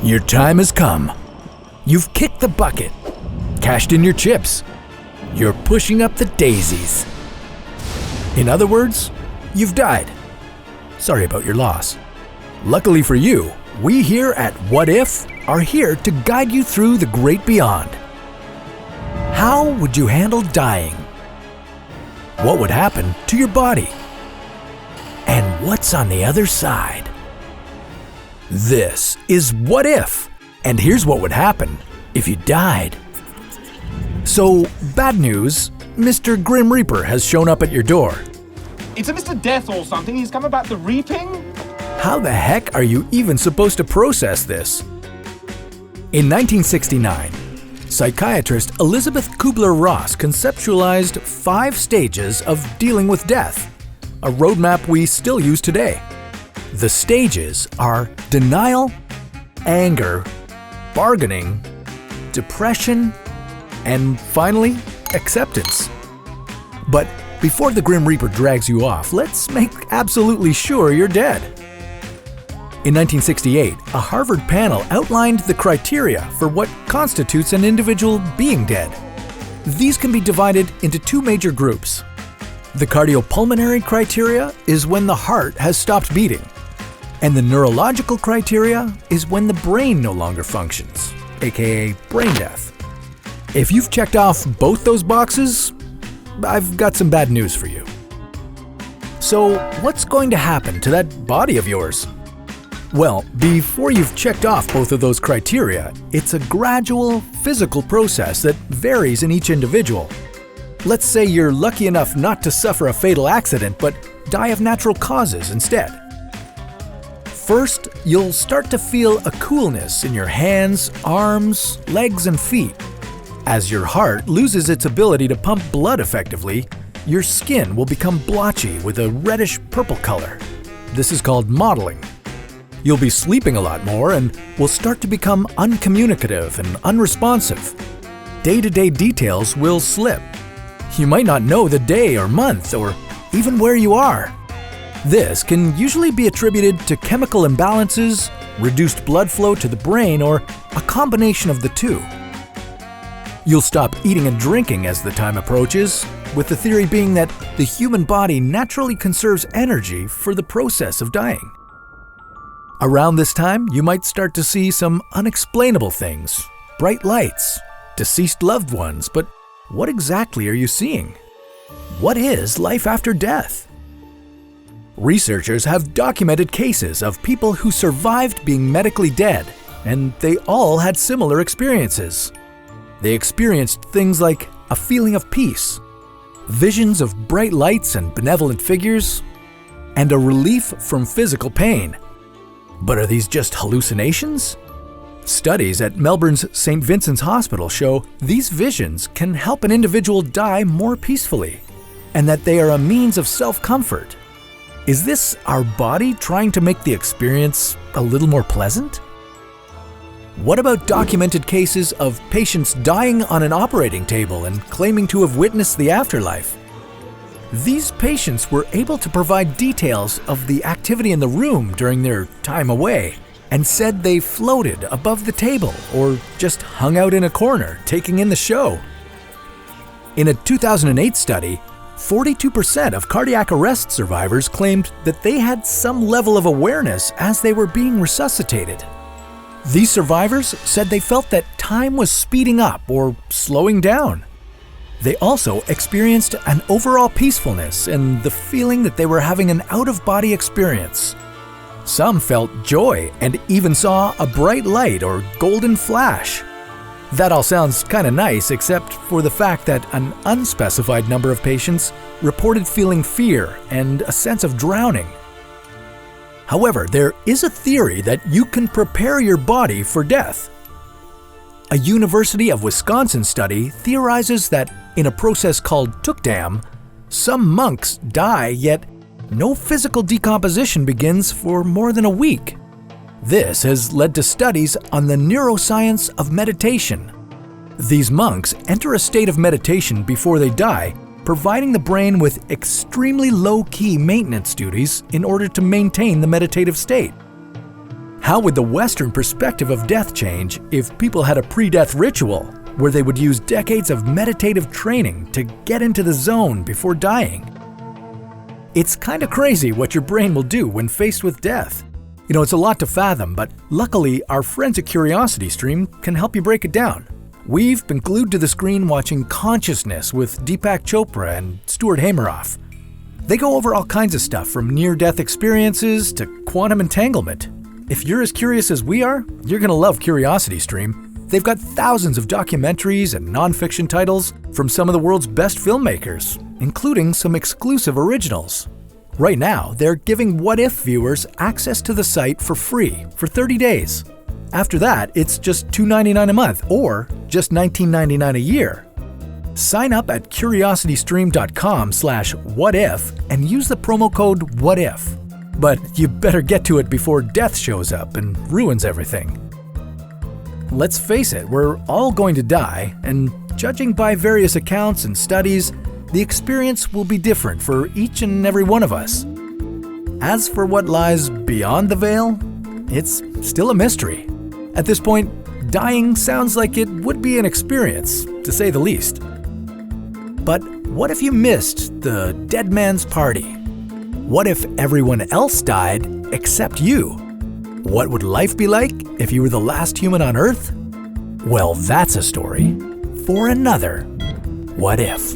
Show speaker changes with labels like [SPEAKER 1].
[SPEAKER 1] Your time has come. You've kicked the bucket, cashed in your chips. You're pushing up the daisies. In other words, you've died. Sorry about your loss. Luckily for you, we here at What If are here to guide you through the great beyond. How would you handle dying? What would happen to your body? And what's on the other side? This is What If, and here's what would happen if you died. So, bad news, Mr. Grim Reaper has shown up at your door.
[SPEAKER 2] It's a Mr. Death or something. He's come about the reaping?
[SPEAKER 1] How the heck are you even supposed to process this? In 1969, psychiatrist Elizabeth Kubler-Ross conceptualized 5 stages of dealing with death, a roadmap we still use today. The stages are denial, anger, bargaining, depression, and finally, acceptance. But before the Grim Reaper drags you off, let's make absolutely sure you're dead. In 1968, a Harvard panel outlined the criteria for what constitutes an individual being dead. These can be divided into 2 major groups. The cardiopulmonary criteria is when the heart has stopped beating, and the neurological criteria is when the brain no longer functions, aka brain death. If you've checked off both those boxes, I've got some bad news for you. So, what's going to happen to that body of yours? Well, before you've checked off both of those criteria, it's a gradual physical process that varies in each individual. Let's say you're lucky enough not to suffer a fatal accident, but die of natural causes instead. First, you'll start to feel a coolness in your hands, arms, legs, and feet. As your heart loses its ability to pump blood effectively, your skin will become blotchy with a reddish-purple color. This is called mottling. You'll be sleeping a lot more and will start to become uncommunicative and unresponsive. Day-to-day details will slip. You might not know the day or month or even where you are. This can usually be attributed to chemical imbalances, reduced blood flow to the brain, or a combination of the two. You'll stop eating and drinking as the time approaches, with the theory being that the human body naturally conserves energy for the process of dying. Around this time, you might start to see some unexplainable things, bright lights, deceased loved ones, but what exactly are you seeing? What is life after death? Researchers have documented cases of people who survived being medically dead, and they all had similar experiences. They experienced things like a feeling of peace, visions of bright lights and benevolent figures, and a relief from physical pain. But are these just hallucinations? Studies at Melbourne's St. Vincent's Hospital show these visions can help an individual die more peacefully, and that they are a means of self-comfort. Is this our body trying to make the experience a little more pleasant? What about documented cases of patients dying on an operating table and claiming to have witnessed the afterlife? These patients were able to provide details of the activity in the room during their time away and said they floated above the table or just hung out in a corner taking in the show. In a 2008 study, 42% of cardiac arrest survivors claimed that they had some level of awareness as they were being resuscitated. These survivors said they felt that time was speeding up or slowing down. They also experienced an overall peacefulness and the feeling that they were having an out-of-body experience. Some felt joy and even saw a bright light or golden flash. That all sounds kinda nice, except for the fact that an unspecified number of patients reported feeling fear and a sense of drowning. However, there is a theory that you can prepare your body for death. A University of Wisconsin study theorizes that in a process called Tukdam, some monks die, yet no physical decomposition begins for more than a week. This has led to studies on the neuroscience of meditation. These monks enter a state of meditation before they die, providing the brain with extremely low-key maintenance duties in order to maintain the meditative state. How would the Western perspective of death change if people had a pre-death ritual where they would use decades of meditative training to get into the zone before dying? It's kind of crazy what your brain will do when faced with death. You know, it's a lot to fathom, but luckily our friends at CuriosityStream can help you break it down. We've been glued to the screen watching Consciousness with Deepak Chopra and Stuart Hameroff. They go over all kinds of stuff from near-death experiences to quantum entanglement. If you're as curious as we are, you're going to love CuriosityStream. They've got thousands of documentaries and non-fiction titles from some of the world's best filmmakers, including some exclusive originals. Right now, they're giving What If viewers access to the site for free for 30 days. After that, it's just $2.99 a month or just $19.99 a year. Sign up at curiositystream.com/whatif and use the promo code WHATIF. But you better get to it before death shows up and ruins everything. Let's face it, we're all going to die, and judging by various accounts and studies, the experience will be different for each and every one of us. As for what lies beyond the veil, it's still a mystery. At this point, dying sounds like it would be an experience, to say the least. But what if you missed the dead man's party? What if everyone else died except you? What would life be like if you were the last human on Earth? Well, that's a story for another What If.